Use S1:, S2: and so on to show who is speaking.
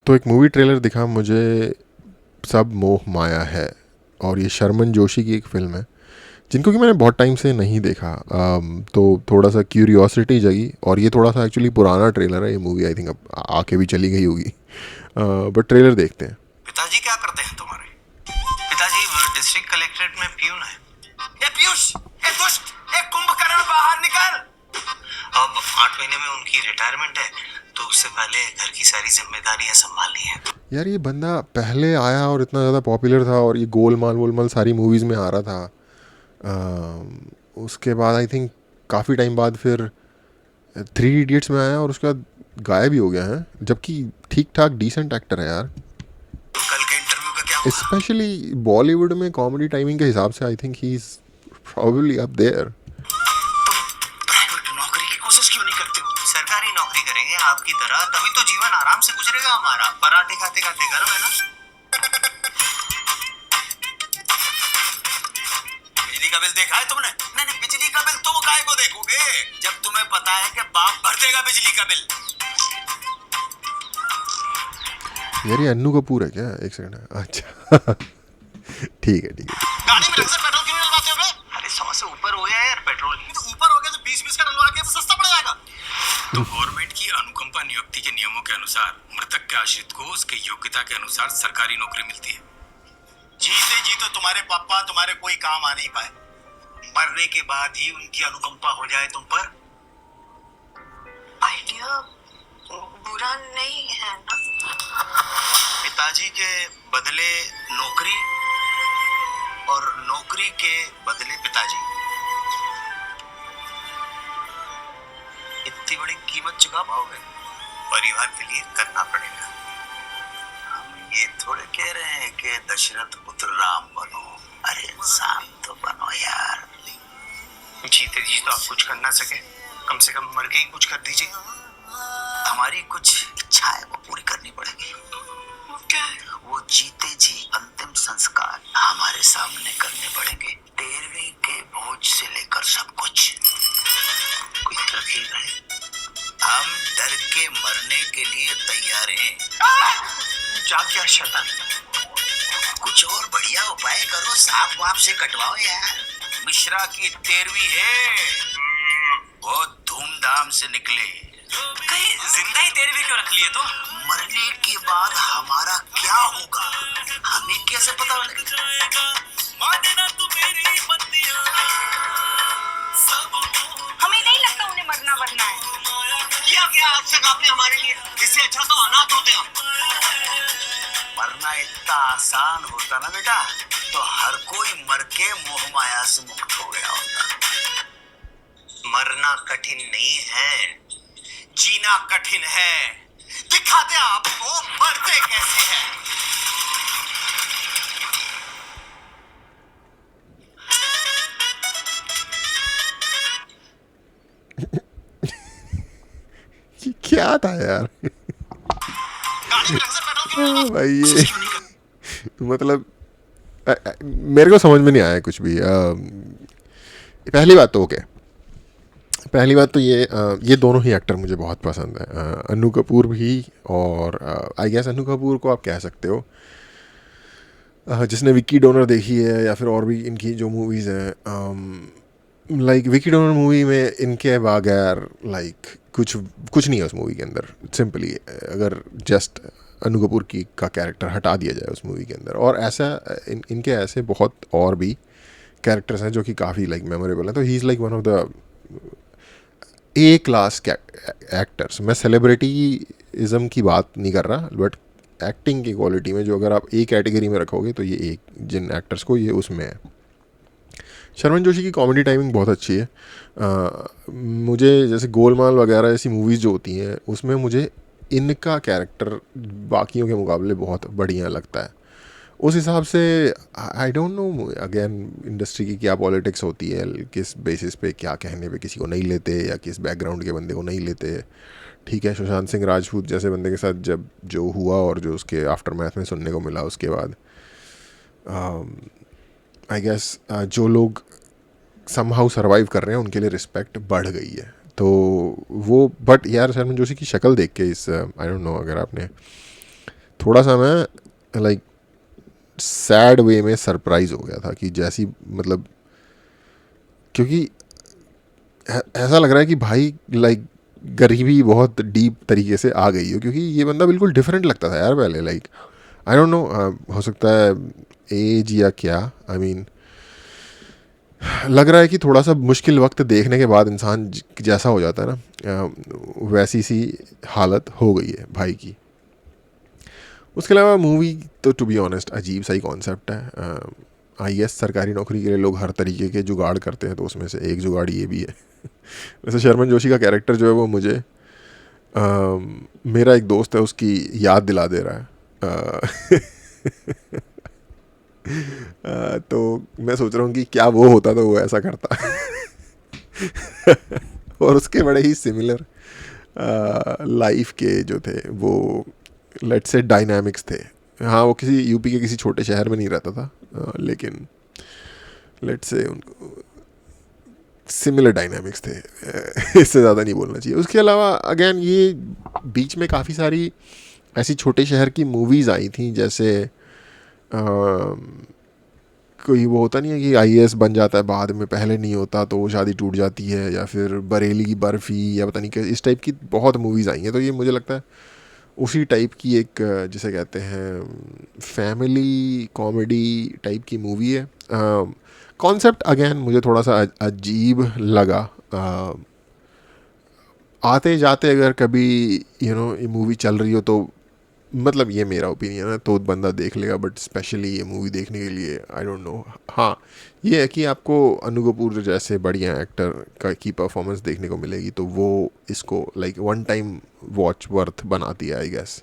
S1: तो एक movie trailer दिखा मुझे, सब मोह माया है, और ये शर्मन जोशी की एक फ़िल्म है जिनको कि मैंने बहुत टाइम से नहीं देखा। तो थोड़ा सा क्यूरियोसिटी जगी, और ये थोड़ा सा एक्चुअली पुराना ट्रेलर है, ये मूवी आई थिंक अब आके भी चली गई होगी, बट ट्रेलर देखते हैं।
S2: पिताजी क्या करते हैं तुम्हारे? पिताजी डिस्ट्रिक्ट कलेक्ट्रेट में प्यून है। ये पीयूष, ये दुष्ट, ये कुंभकर्ण बाहर निकल। अब 8 महीने में उनकी रिटायरमेंट है, तो उससे पहले घर की सारी जिम्मेदारियां संभालनी है।
S1: यार ये बंदा पहले आया और इतना ज़्यादा पॉपुलर था, और ये गोलमाल वोलमाल सारी मूवीज़ में आ रहा था। उसके बाद आई थिंक काफ़ी टाइम बाद फिर थ्री इडियट्स में आया, और उसके बाद गायब ही हो गया है, जबकि ठीक ठाक डिसेंट एक्टर है यार।
S2: कल के इंटरव्यू का क्या हुआ?
S1: स्पेशली बॉलीवुड में कॉमेडी टाइमिंग के हिसाब से I think he is probably up there.
S2: तुम प्राइवेट नौकरी की कोशिश क्यों नहीं करते हो? सरकारी नौकरी करेंगे आपकी तरह, तभी तो जीवन आराम से गुजरेगा हमारा। पराठे खाते खाते गर्म है ना। बिजली का बिल देखा है तुमने? नहीं नहीं, बिजली का बिल तुम काय को देखोगे जब तुम्हें पता है कि बाप भर देगा बिजली का बिल।
S1: यार ये अन्नू कपूर है क्या? एक सेकंड, अच्छा ठीक है ठीक है।
S2: गाड़ी में ढंग से पेट्रोल क्यों नहीं डलवाते हो बे? अरे 100 से ऊपर हो गया यार पेट्रोल। तो ऊपर हो गया तो 20-20 का डलवा के तो सस्ता पड़ जाएगा।
S3: तो गवर्नमेंट की अनुकंपा नियुक्ति के नियमों के अनुसार मृतक के आश्रित को उसके योग्यता के अनुसार सरकारी नौकरी मिलती है।
S2: जीते जी तो तुम्हारे पापा तुम्हारे कोई काम आ नहीं पाए, मरने के बाद ही उनकी अनुकंपा हो जाए तुम पर।
S4: आइडिया बुरा नहीं है ना?
S2: पिताजी के बदले नौकरी और नौकरी के बदले पिताजी, इतनी बड़ी कीमत चुका पाओगे? परिवार के लिए करना पड़ेगा। हम ये थोड़े कह रहे हैं कि दशरथ पुत्र राम बनो, अरे इंसान तो बनो यार। जीते जी तो आप कुछ कर ना सके, कम से कम मर के ही कुछ कर दीजिए। हमारी कुछ इच्छा है वो पूरी करनी पड़ेगी।
S4: क्या है?
S2: वो जीते जी अंतिम संस्कार हमारे सामने करने पड़ेंगे। 13वीं के भोज से लेकर सब कुछ। कोई तरकीब है? हम डर के मरने के लिए तैयार हैं। जाग गया शैतान। कुछ और बढ़िया उपाय करो, सांप वाप से कटवाओ यार। मिश्रा की 13वीं है, बहुत धूमधाम से निकले।
S3: कहीं जिंदा ही 13वीं क्यों रख लिए? तो
S2: मरने के बाद हमारा क्या होगा हमें कैसे पता लगेगा?
S4: हमें नहीं लगता उन्हें मरना वरना है।
S2: किया क्या आज तक आपने हमारे लिए? इससे अच्छा तो अनाथ होते हम। मरना इतना आसान होता ना बेटा, तो हर कोई मर के मोह माया से मुक्त हो गया होता। मरना कठिन नहीं है, जीना कठिन है। दिखा दे आपको मरते कैसे हैं।
S1: ये क्या था यार?
S2: गाड़ी में ढंग से पेट्रोल क्यों नहीं डलवाते?
S1: भाई
S2: कोशिश क्यों नहीं करते?
S1: मतलब मेरे को समझ में नहीं आया कुछ भी। पहली बात तो ओके, पहली बात तो ये दोनों ही एक्टर मुझे बहुत पसंद है, अन्नू कपूर भी, और आई गेस अन्नू कपूर को आप कह सकते हो जिसने विक्की डोनर देखी है, या फिर और भी इनकी जो मूवीज़ हैं, लाइक विक्की डोनर मूवी में इनके बगैर लाइक कुछ नहीं है उस मूवी के अंदर। सिंपली अगर जस्ट अन्नू कपूर की का कैरेक्टर हटा दिया जाए उस मूवी के अंदर, और ऐसा इनके ऐसे बहुत और भी कैरेक्टर्स हैं जो कि काफ़ी लाइक मेमोरेबल हैं। तो he is like one of the A class actors. मैं सेलिब्रिटीज़म की बात नहीं कर रहा, बट एक्टिंग की क्वालिटी में जो अगर आप ए कैटेगरी में रखोगे तो ये एक जिन एक्टर्स को ये उसमें है। शर्मन जोशी की कॉमेडी टाइमिंग बहुत अच्छी है। मुझे जैसे गोलमाल वगैरह ऐसी मूवीज़ जो होती हैं उसमें मुझे इनका कैरेक्टर बाकियों के मुकाबले बहुत बढ़िया लगता है। उस हिसाब से I don't know again industry की क्या पॉलिटिक्स होती है, किस बेसिस पे क्या कहने पे किसी को नहीं लेते, या किस बैकग्राउंड के बंदे को नहीं लेते। ठीक है, सुशांत सिंह राजपूत जैसे बंदे के साथ जब जो हुआ और जो उसके आफ्टर मैथ में सुनने को मिला, उसके बाद आई गेस जो लोग समहाउ सर्वाइव कर रहे हैं उनके लिए रिस्पेक्ट बढ़ गई है। तो वो बट यार शर्मन जोशी की शक्ल देख के इस आई डोंट नो अगर आपने थोड़ा सा मैं लाइक सैड वे में सरप्राइज हो गया था कि जैसी मतलब, क्योंकि ऐसा लग रहा है कि भाई लाइक गरीबी बहुत डीप तरीके से आ गई हो, क्योंकि ये बंदा बिल्कुल डिफरेंट लगता था यार पहले। लाइक आई डोंट नो, हो सकता है एज या क्या, आई मीन लग रहा है कि थोड़ा सा मुश्किल वक्त देखने के बाद इंसान जैसा हो जाता है ना, वैसी सी हालत हो गई है भाई की। उसके अलावा मूवी तो टू बी ऑनेस्ट अजीब सा ही कॉन्सेप्ट है। आई गेस सरकारी नौकरी के लिए लोग हर तरीके के जुगाड़ करते हैं, तो उसमें से एक जुगाड़ ये भी है। वैसे शर्मन जोशी का कैरेक्टर जो है वो मुझे मेरा एक दोस्त है उसकी याद दिला दे रहा है। तो मैं सोच रहा हूँ कि क्या वो होता तो वो ऐसा करता। और उसके बड़े ही सिमिलर लाइफ के जो थे वो लेट्स से डायनामिक्स थे। हाँ, वो किसी यूपी के किसी छोटे शहर में नहीं रहता था, लेकिन लेट्स से उनको सिमिलर डायनामिक्स थे। इससे ज़्यादा नहीं बोलना चाहिए। उसके अलावा अगेन ये बीच में काफ़ी सारी ऐसी छोटे शहर की मूवीज़ आई थी, जैसे कोई वो होता नहीं है कि आईएएस बन जाता है बाद में, पहले नहीं होता तो वो शादी टूट जाती है, या फिर बरेली की बर्फ़ी, या पता नहीं क्या, इस टाइप की बहुत मूवीज़ आई हैं। तो ये मुझे लगता है उसी टाइप की एक जिसे कहते हैं फैमिली कॉमेडी टाइप की मूवी है। कॉन्सेप्ट अगेन मुझे थोड़ा सा अजीब लगा। आते जाते अगर कभी यू नो ये मूवी चल रही हो तो मतलब ये मेरा ओपिनियन है, तो बंदा देख लेगा, बट स्पेशली ये मूवी देखने के लिए आई डोंट नो। हाँ, ये है कि आपको अनु कपूर जैसे बढ़िया एक्टर की परफॉर्मेंस देखने को मिलेगी, तो वो इसको like one time watch worth बनाती है आई गेस।